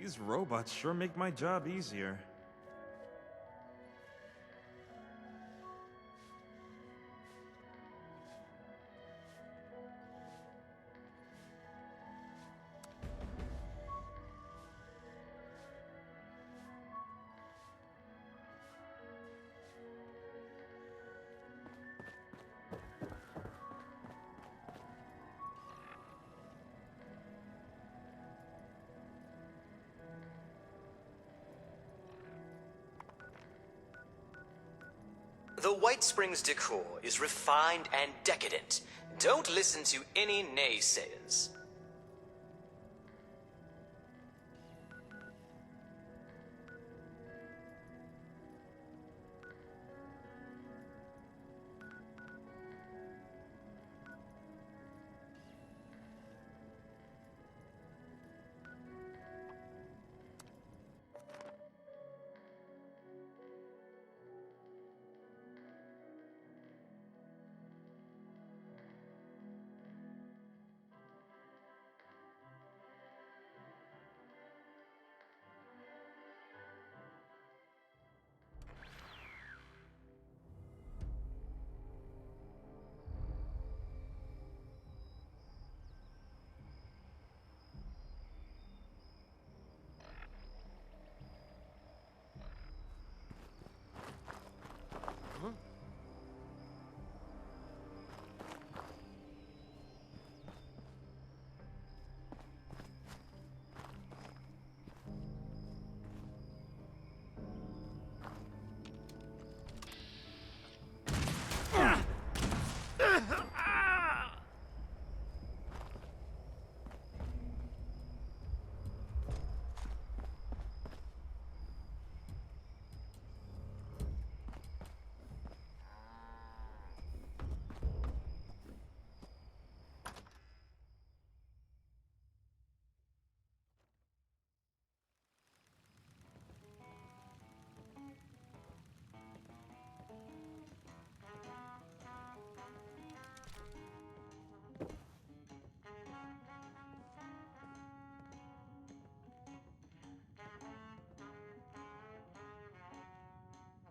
These robots sure make my job easier. The Whitesprings decor is refined and decadent. Don't listen to any naysayers.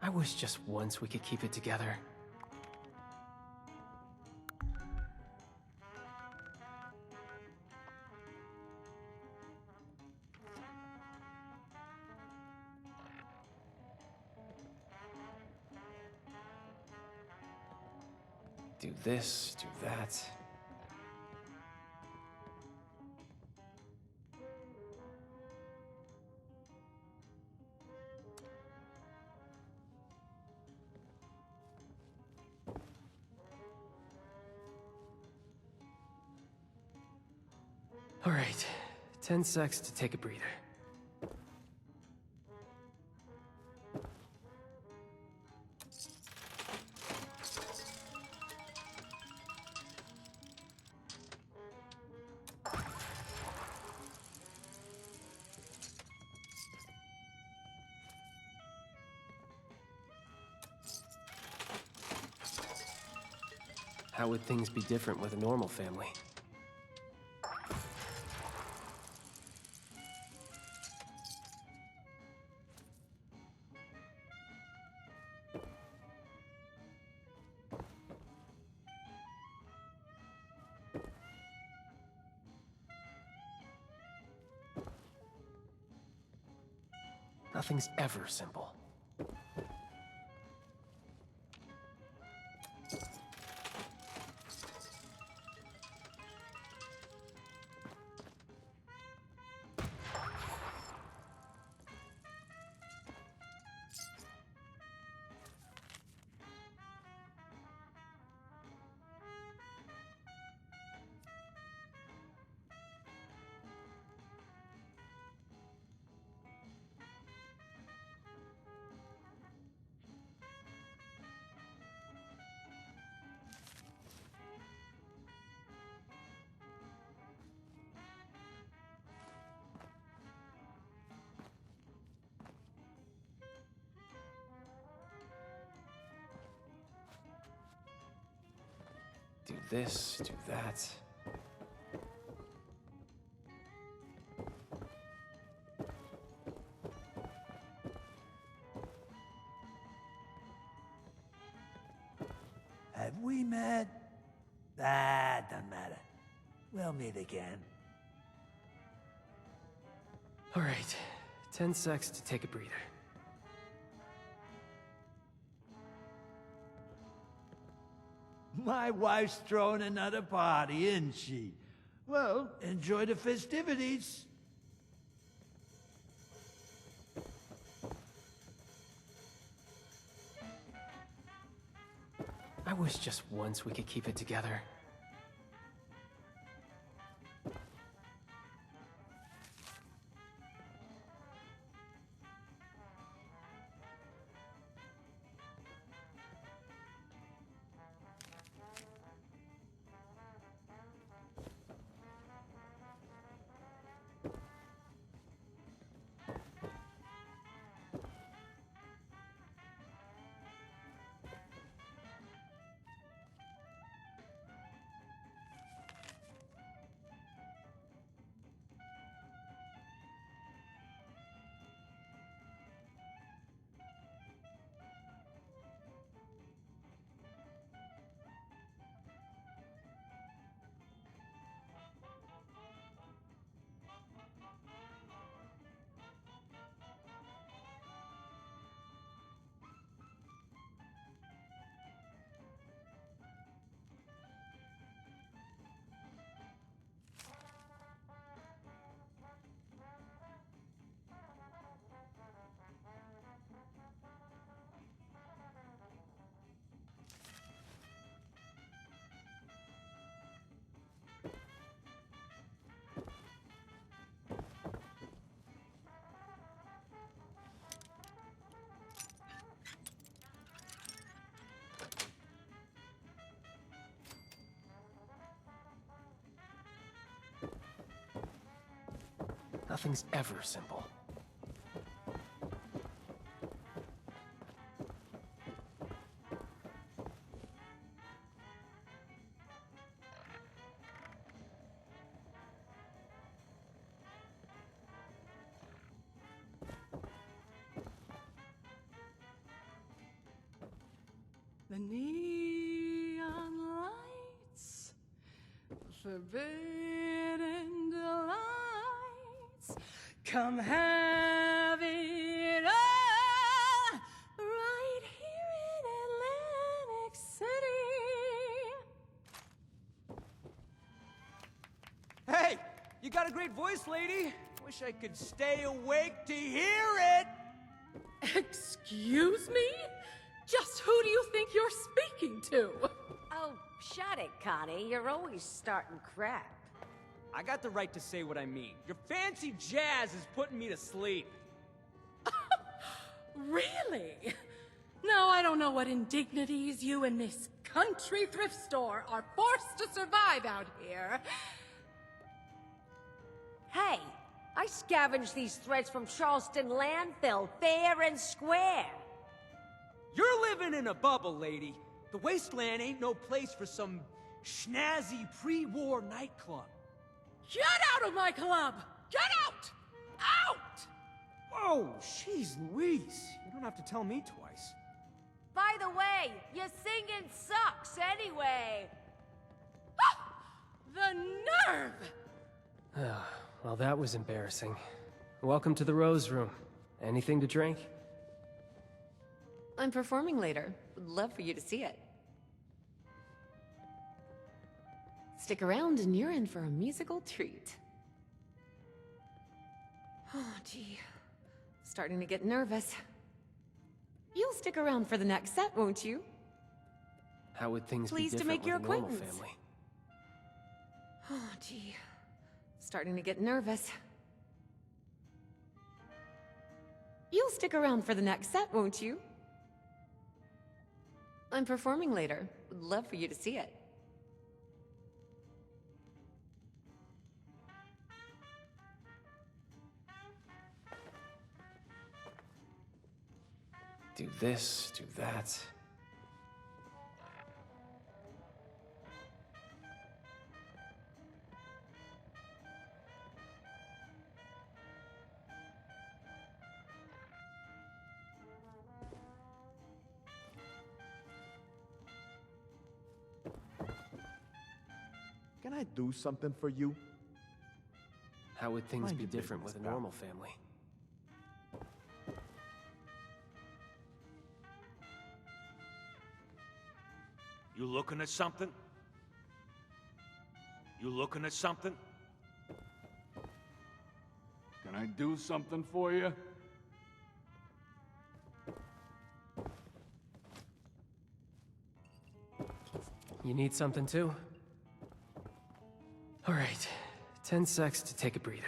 I wish just once we could keep it together. Do this, do that. All right, 10 secs to take a breather. How would things be different with a normal family? Nothing's ever simple. Do this, do that. met? Ah, doesn't matter. We'll meet again. All right, 10 secs to take a breather. My wife's throwing another party, isn't she? Well, enjoy the festivities. I wish just once we could keep it together. Nothing's ever simple. The neon lights, forbidden delights, come have it all right here in Atlantic City. Hey, you got a great voice, lady. Wish I could stay awake to hear it. Excuse me? Just who do you think you're speaking to? Oh, shut it, Connie. You're always starting crap. I got the right to say what I mean. Your fancy jazz is putting me to sleep. Really? Now I don't know what indignities you and this country thrift store are forced to survive out here. Hey, I scavenged these threads from Charleston landfill, fair and square. You're living in a bubble, lady. The wasteland ain't no place for some snazzy pre-war nightclub. Get out of my club! Get out! Out! Whoa, jeez Louise. You don't have to tell me twice. By the way, your singing sucks anyway. Ah! The nerve! Well, that was embarrassing. Welcome to the Rose Room. Anything to drink? I'm performing later. Would love for you to see it. Stick around and you're in for a musical treat. Oh, gee. Starting to get nervous. You'll stick around for the next set, won't you? How would things Pleased be to different make your with a normal acquaintance. family? Oh, gee. Starting to get nervous. You'll stick around for the next set, won't you? I'm performing later. Would love for you to see it. Do this, do that. Can I do something for you? How would things Mind be your different business, with a pal. normal family? You looking at something? You looking at something? Can I do something for you? You need something too? All right, 10 secs to take a breather.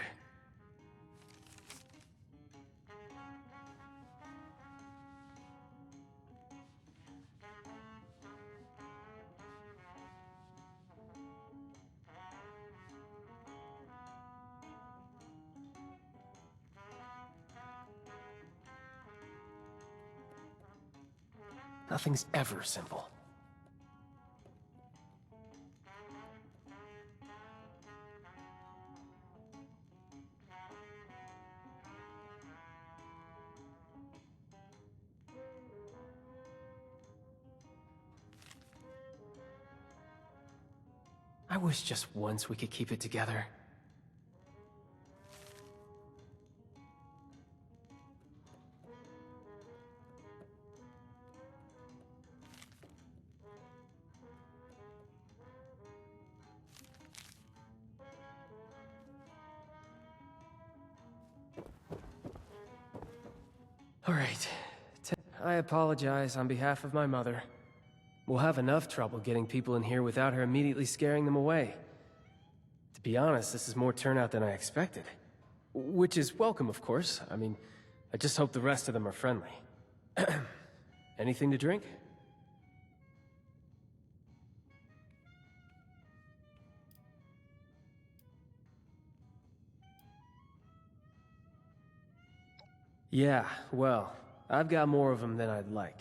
Nothing's ever simple. I wish just once we could keep it together. All right. I apologize on behalf of my mother. We'll have enough trouble getting people in here without her immediately scaring them away. To be honest, this is more turnout than I expected. Which is welcome, of course. I mean, I just hope the rest of them are friendly. Anything to drink? Yeah, well, I've got more of them than I'd like.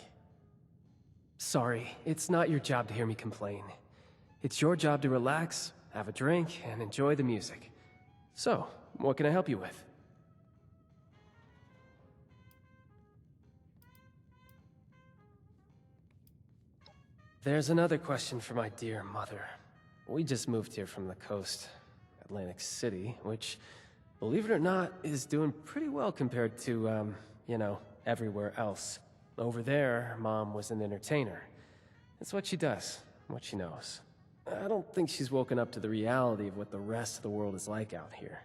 Sorry, it's not your job to hear me complain. It's your job to relax, have a drink, and enjoy the music. So, what can I help you with? There's another question for my dear mother. We just moved here from the coast, Atlantic City, which, believe it or not, is doing pretty well compared to, you know, everywhere else. Over there, Mom was an entertainer. It's what she does, what she knows. I don't think she's woken up to the reality of what the rest of the world is like out here.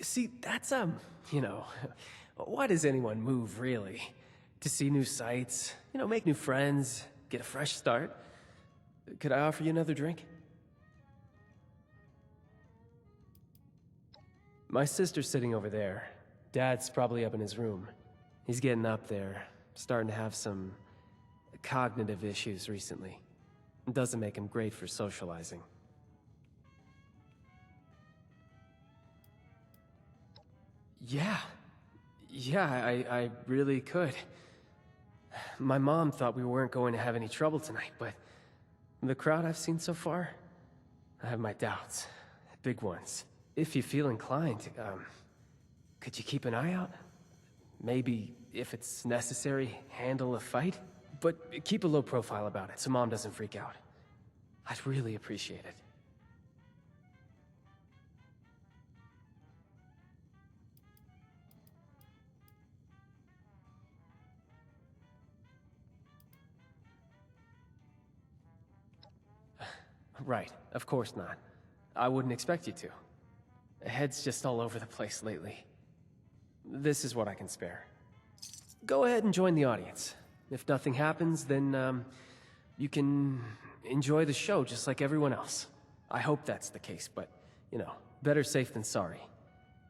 See, that's, you know, why does anyone move, really? To see new sights, you know, make new friends, get a fresh start. Could I offer you another drink? My sister's sitting over there. Dad's probably up in his room. He's getting up there, starting to have some cognitive issues recently. It doesn't make him great for socializing. Yeah. I really could. My mom thought we weren't going to have any trouble tonight, but the crowd I've seen so far, I have my doubts. Big ones. If you feel inclined, could you keep an eye out? Maybe, if it's necessary, handle a fight? But keep a low profile about it so Mom doesn't freak out. I'd really appreciate it. Right, of course not. I wouldn't expect you to. Head's just all over the place lately. This is what I can spare. Go ahead and join the audience. If nothing happens, then, you can enjoy the show just like everyone else. I hope that's the case, but, you know, better safe than sorry.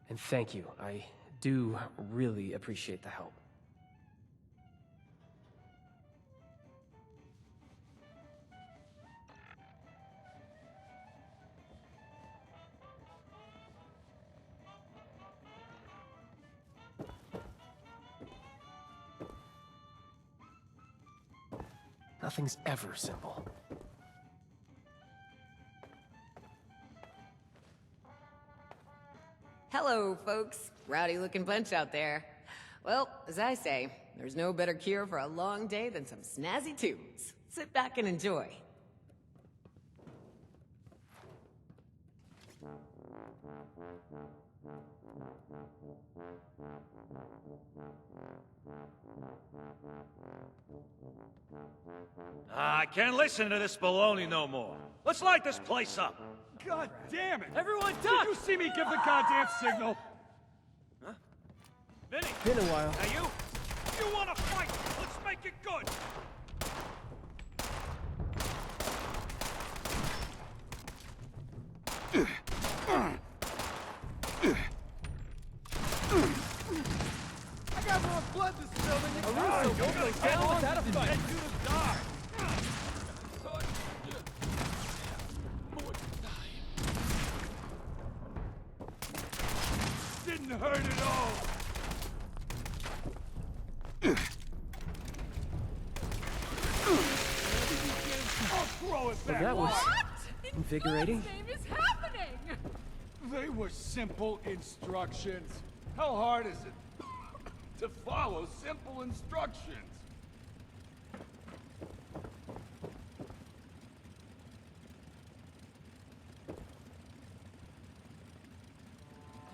And thank you. I do really appreciate the help. Nothing's ever simple. Hello, folks. Rowdy looking bunch out there. Well, as I say, there's no better cure for a long day than some snazzy tunes. Sit back and enjoy. I can't listen to this baloney no more. Let's light this place up. God damn it! Everyone duck! Did you see me give the goddamn signal? Huh? Vinny! Been a while. Now you wanna fight? Let's make it good! I got more blood to spill than you got. Don't go down without a fight. Head you to die! Didn't hurt at all. I'll throw it back. Well, that was What? invigorating. In God's name is happening? They were simple instructions. How hard is it to follow simple instructions?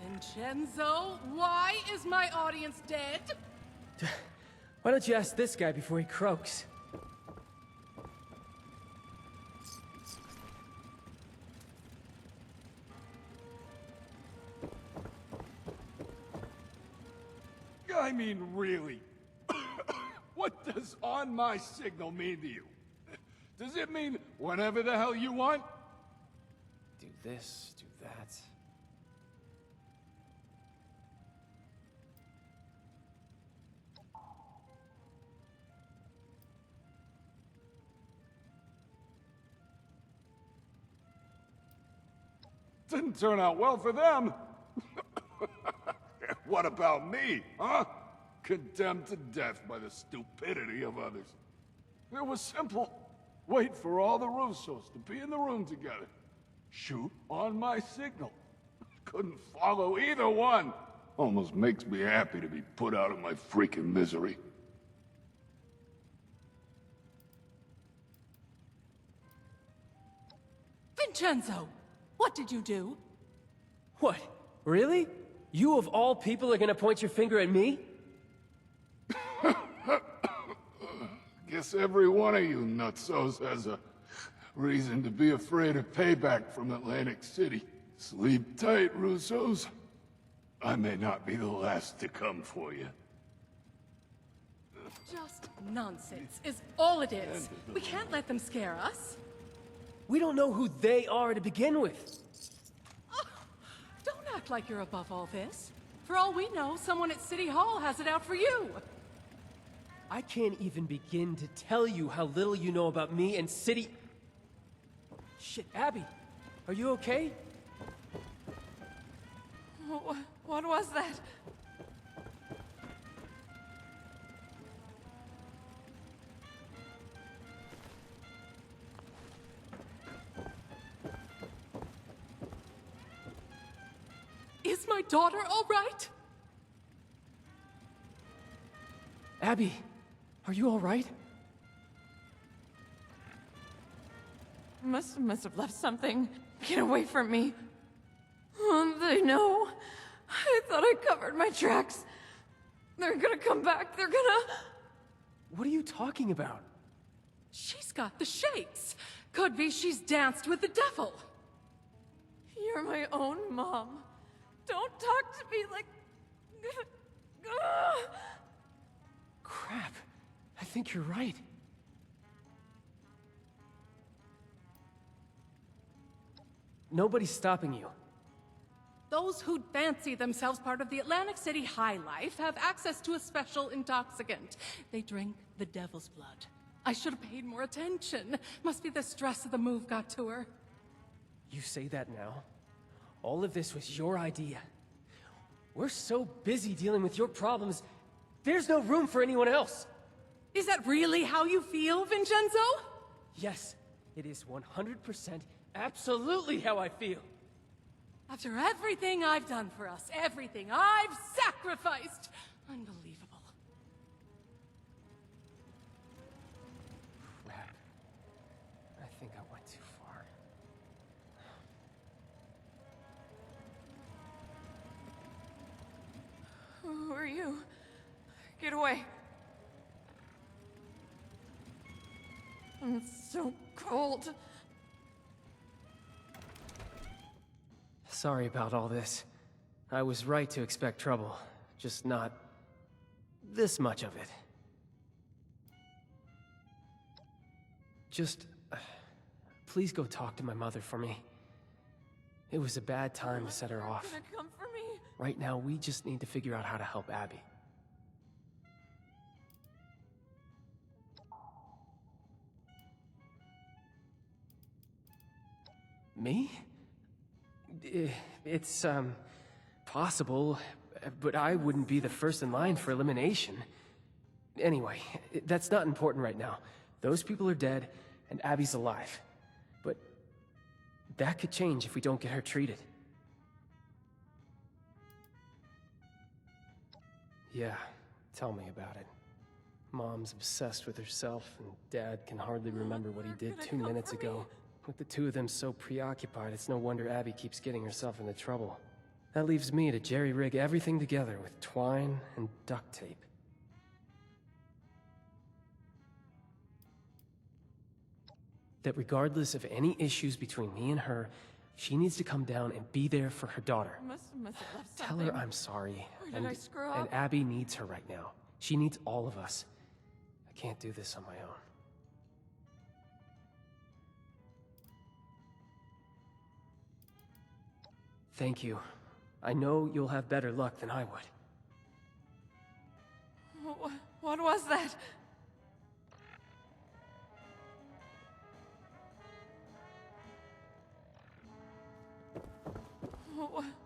Vincenzo, why is my audience dead? Why don't you ask this guy before he croaks? I mean, really? What does on my signal mean to you? Does it mean whatever the hell you want? Do this, do that. Didn't turn out well for them. What about me, huh? Condemned to death by the stupidity of others. It was simple. Wait for all the Russos to be in the room together. Shoot on my signal. Couldn't follow either one. Almost makes me happy to be put out of my freaking misery. Vincenzo, what did you do? What? Really? You of all people are gonna point your finger at me? Guess every one of you nutsos has a reason to be afraid of payback from Atlantic City. Sleep tight, Russos. I may not be the last to come for you. Just nonsense is all it is. We can't let them scare us. We don't know who they are to begin with. Don't act like you're above all this. For all we know, someone at City Hall has it out for you. I can't even begin to tell you how little you know about me and City... Shit, Abbie, are you okay? What was that? Is my daughter all right? Abbie, are you all right? Must have left something. Get away from me. They know. I thought I covered my tracks. They're gonna come back. They're gonna... What are you talking about? She's got the shakes. Could be she's danced with the devil. You're my own mom. Don't talk to me like... Crap. I think you're right. Nobody's stopping you. Those who fancy themselves part of the Atlantic City high life have access to a special intoxicant. They drink the devil's blood. I should have paid more attention. Must be the stress of the move got to her. You say that now? All of this was your idea. We're so busy dealing with your problems, there's no room for anyone else. Is that really how you feel, Vincenzo? Yes, it is 100% absolutely how I feel. After everything I've done for us, everything I've sacrificed. Unbelievable. are you? Get away. It's so cold. Sorry about all this. I was right to expect trouble, just not this much of it. Just, please go talk to my mother for me. It was a bad time to set her off. You're gonna come for me? Right now, we just need to figure out how to help Abbie. Me? It's, possible, but I wouldn't be the first in line for elimination. Anyway, that's not important right now. Those people are dead, and Abbie's alive. But that could change if we don't get her treated. Yeah, tell me about it. Mom's obsessed with herself, and Dad can hardly remember what he did 2 minutes ago. With the two of them so preoccupied, it's no wonder Abbie keeps getting herself into trouble. That leaves me to jerry-rig everything together with twine and duct tape. That regardless of any issues between me and her, she needs to come down and be there for her daughter. Must have left Tell something. her I'm sorry. Or did I screw up? And Abbie needs her right now. She needs all of us. I can't do this on my own. Thank you. I know you'll have better luck than I would. What was that?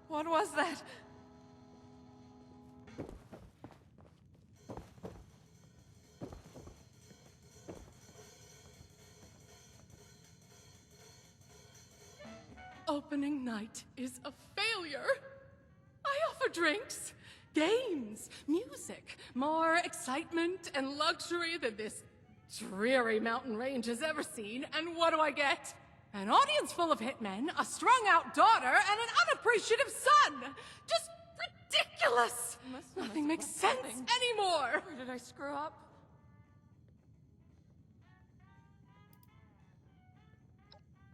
What was that? Opening night is a failure. I offer drinks, games, music, more excitement and luxury than this dreary mountain range has ever seen, and what do I get? An audience full of hitmen, a strung-out daughter, and an unappreciative son! Just ridiculous! Nothing makes sense anymore! Or did I screw up?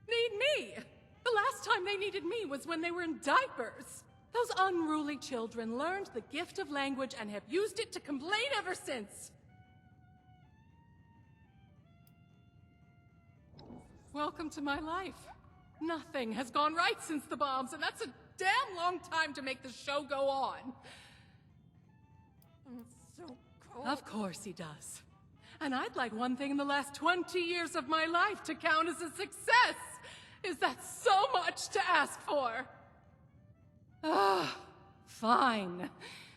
Need me! The last time they needed me was when they were in diapers. Those unruly children learned the gift of language and have used it to complain ever since. Welcome to my life. Nothing has gone right since the bombs, and that's a damn long time to make the show go on. It's so cold. Of course he does. And I'd like one thing in the last 20 years of my life to count as a success. Is that so much to ask for? Fine.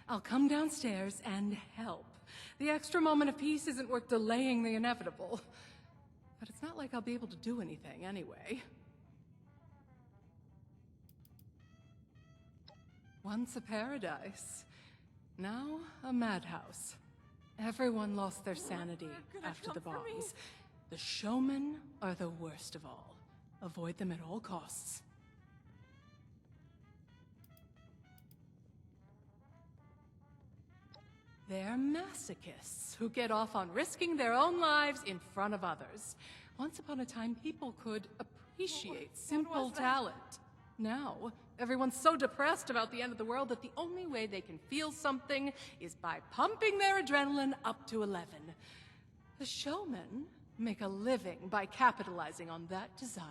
I'll come downstairs and help. The extra moment of peace isn't worth delaying the inevitable. But it's not like I'll be able to do anything anyway. Once a paradise, now a madhouse. Everyone lost their sanity after the bombs. The showmen are the worst of all. Avoid them at all costs. They're masochists who get off on risking their own lives in front of others. Once upon a time, people could appreciate simple talent. Now, everyone's so depressed about the end of the world that the only way they can feel something is by pumping their adrenaline up to 11. The showmen make a living by capitalizing on that desire.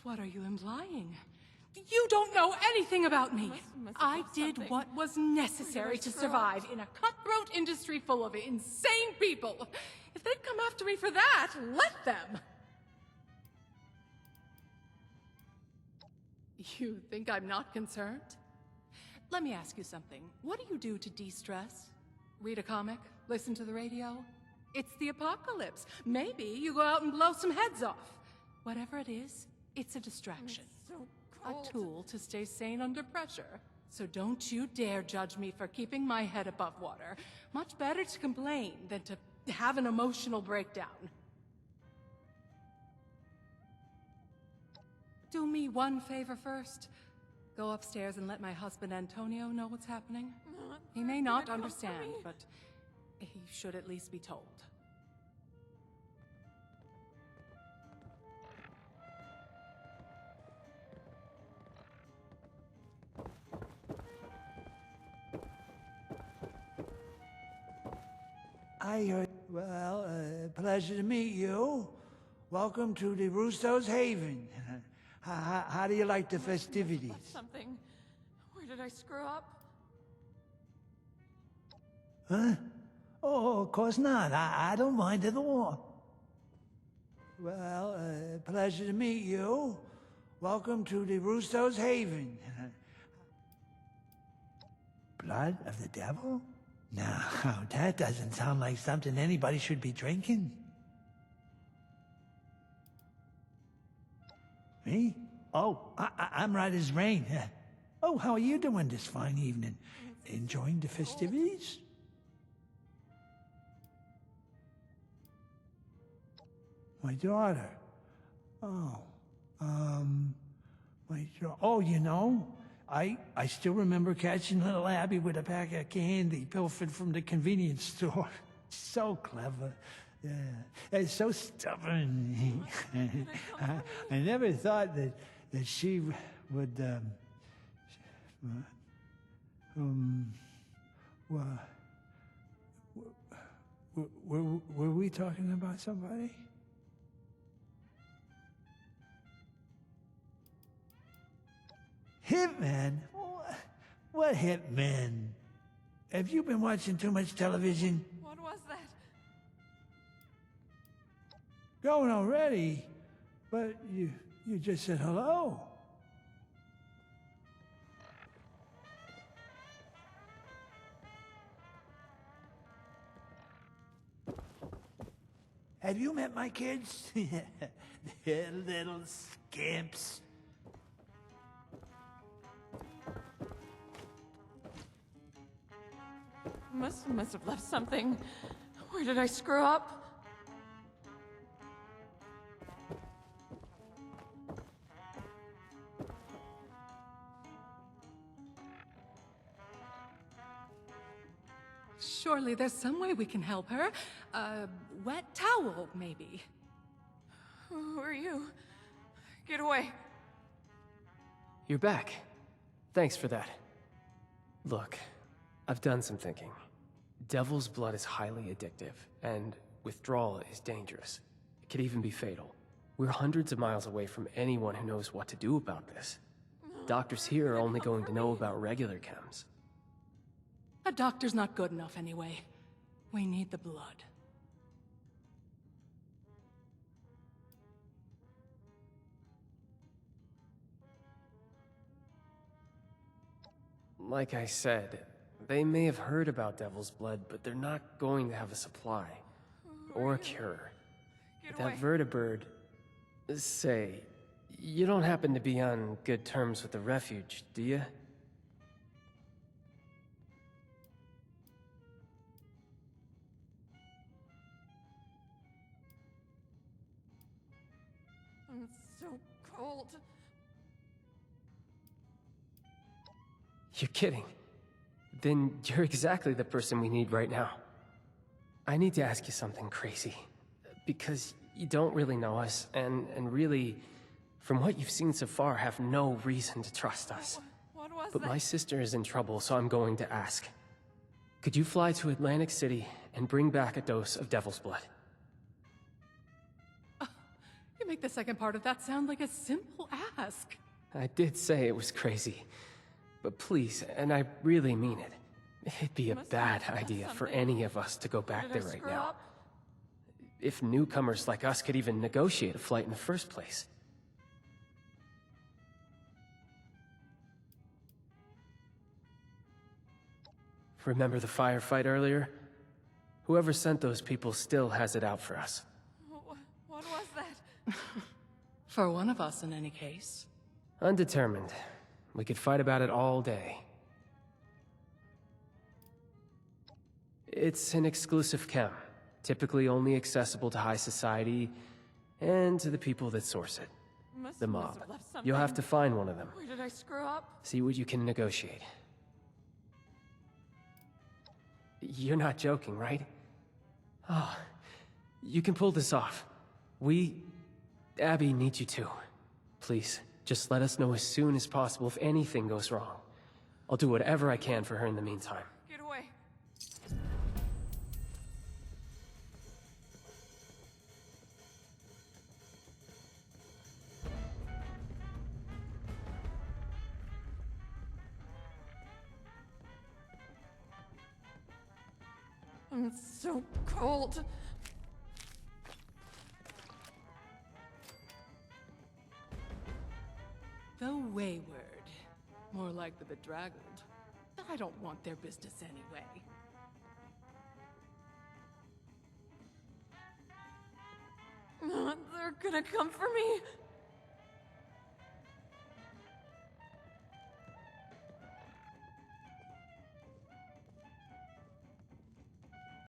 What are you implying? You don't know anything about me. I did what was necessary to survive in a cutthroat industry full of insane people. If they'd come after me for that, let them. You think I'm not concerned? Let me ask you something. What do you do to de-stress? Read a comic? Listen to the radio? It's the apocalypse. Maybe you go out and blow some heads off. Whatever it is, it's a distraction. So cold. A tool to stay sane under pressure. So don't you dare judge me for keeping my head above water. Much better to complain than to have an emotional breakdown. Do me one favor first. Go upstairs and let my husband Antonio know what's happening. He may not understand, but he should at least be told. Well, pleasure to meet you. Welcome to the Russo's Haven. How do you like the festivities? Something. Where did I screw up? Huh? Oh, of course not. I don't mind at all. Well, pleasure to meet you. Welcome to the Russo's Haven. Blood of the devil? No, that doesn't sound like something anybody should be drinking. Me? Oh, I'm right as rain. Oh, how are you doing this fine evening? Enjoying the festivities? My daughter. Oh, you know, I still remember catching little Abbie with a pack of candy pilfered from the convenience store. So clever. Yeah, it's so stubborn. I never thought that she would, were we talking about somebody? Hitman? What hitman? Have you been watching too much television? What was that? Going already? But you just said hello. Have you met my kids? They're little scamps. Must have left something. Where did I screw up? Surely there's some way we can help her. A wet towel, maybe. Who are you? Get away. You're back. Thanks for that. Look, I've done some thinking. Devil's blood is highly addictive, and withdrawal is dangerous. It could even be fatal. We're hundreds of miles away from anyone who knows what to do about this. Doctors here are only going to know about regular chems. A doctor's not good enough anyway. We need the blood. Like I said, they may have heard about Devil's blood, but they're not going to have a supply. Or a cure. That vertibird... Say, you don't happen to be on good terms with the Refuge, do you? I'm so cold. You're kidding. Then you're exactly the person we need right now. I need to ask you something crazy. Because you don't really know us, and really, from what you've seen so far, have no reason to trust us. What was But that? my sister is in trouble, so I'm going to ask. Could you fly to Atlantic City and bring back a dose of Devil's blood? You make the second part of that sound like a simple ask. I did say it was crazy. But please, and I really mean it, it'd be a bad idea for any of us to go back there right now. If newcomers like us could even negotiate a flight in the first place. Remember the firefight earlier? Whoever sent those people still has it out for us. What was that? For one of us, in any case. Undetermined. We could fight about it all day. It's an exclusive chem, typically only accessible to high society and to the people that source it. The mob. You'll have to find one of them. Where did I screw up? See what you can negotiate. You're not joking, right? Oh, you can pull this off. Abbie needs you to. Please, just let us know as soon as possible if anything goes wrong. I'll do whatever I can for her in the meantime. Get away. It's so cold. The wayward. More like the bedraggled. I don't want their business anyway. They're gonna come for me.